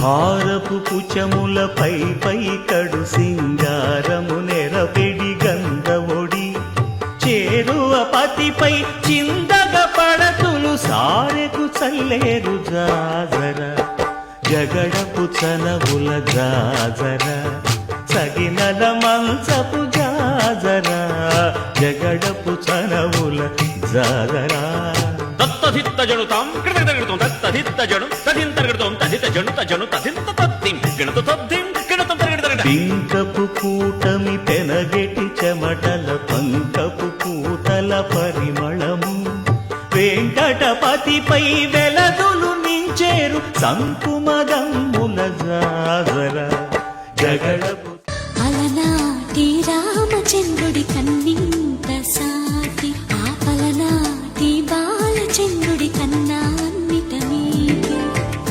హారపు పుచములపై పై కడు సింగారము నెరపెడి గంధవొడి చేరువ పతిపై చిందగ పడతులు సారెకు చల్లేరు జాజర జగడపు చలవుల జాజర సగినల మంచపు జాజర జగడపు చలవుల జాజర తత్తధిత్త జనుతాం కృతగడతం తత్తధిత్త జను తదింతర్గడతం తదిత జను తజను తదింత తద్దిం గణత తద్దిం గణతం తరగడత పింకపు కూటమి పెనగెటి చెమటల పంకపు పూతల పరిమళము వెంకటపతిపై వెలదులు నించేరు సంకుమదమ్ముల జాజర జగడపు అలనాటి రామచంద్రుడి కన్నింత సాటి ఆపలనాటి బాలచంద్రుడి కన్నా అన్నిట మీది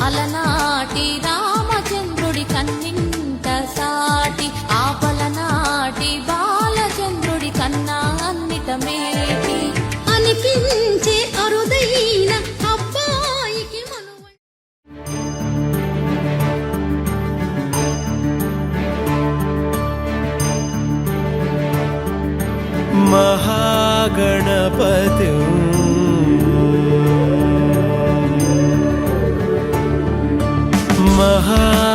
అలనాటి రామచంద్రుడి కన్నింత సాటి ఆపలనాటి బాలచంద్రుడి కన్నా అన్నిట మేటి అనిపించే అరుదైన అబ్బాయికి మహాగణపతి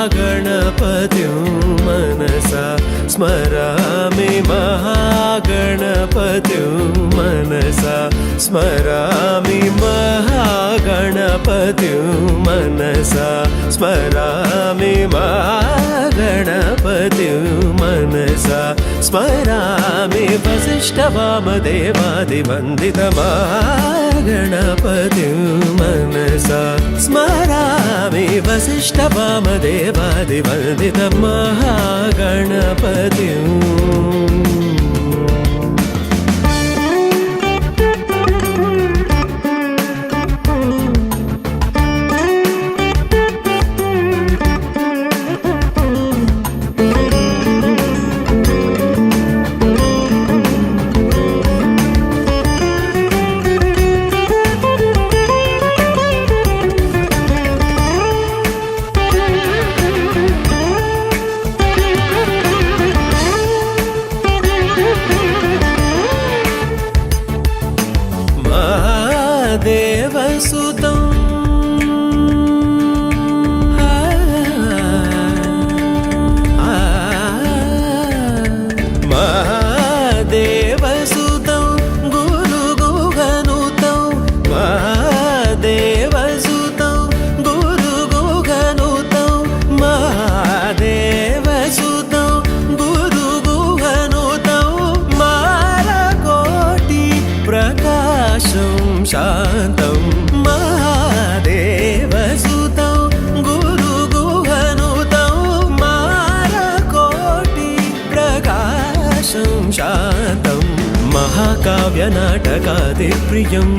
महागणपतिं मनसा स्मरामि महागणपतिं मनसा स्मरामि महागणपतिं मनसा स्मरामि महागणपतिं मनसा स्मरामि वसिष्ठवामदेवादिवन्दितमागणपतिं मनसा स्मरामि वसिष्ठवामदेवादिवन्दितमहागणपतिं देवसुतं महादेवसुतं गुरुगुहनुतं महादेवसुतं गुरुगुहनुतं महादेवसुतं गुरुगुहनुतं मालकोटि प्रकाशं शान्तं महादेवसुतं गुरुगुहनुतं मालकोटि प्रकाशं शान्तं महाकाव्यनाटकादिप्रियम्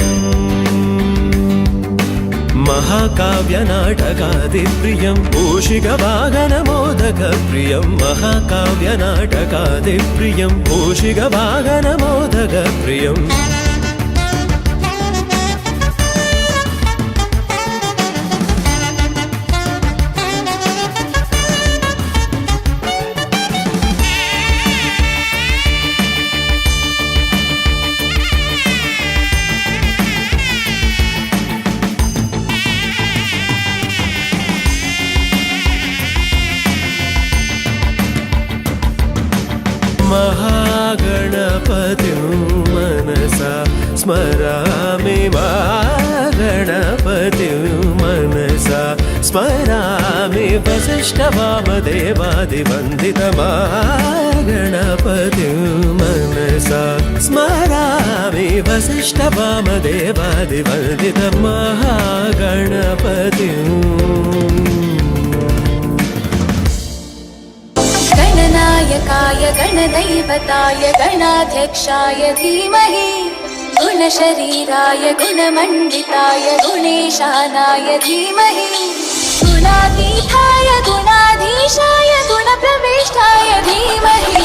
महाकाव्यनाटकादिप्रियं मूषिकवाहनमोदकप्रियं महाकाव्यनाटकादिप्रियं मूषिकवाहनमोदकप्रियम् महागणपतिं मनसा स्मरामि महागणपतिं मनसा स्मरामि वसिष्ठवामदेवादिवन्दितमहागणपतिं मनसा वसिष्ठवामदेवादिवन्दितं महागणपतिम् गणनायकाय गणदैवताय गणाध्यक्षाय धीमहि गुणशरीराय गुणमण्डिताय गुणेशानाय धीमहि गुणातीताय गुणाधीशाय गुणप्रविष्टाय धीमहि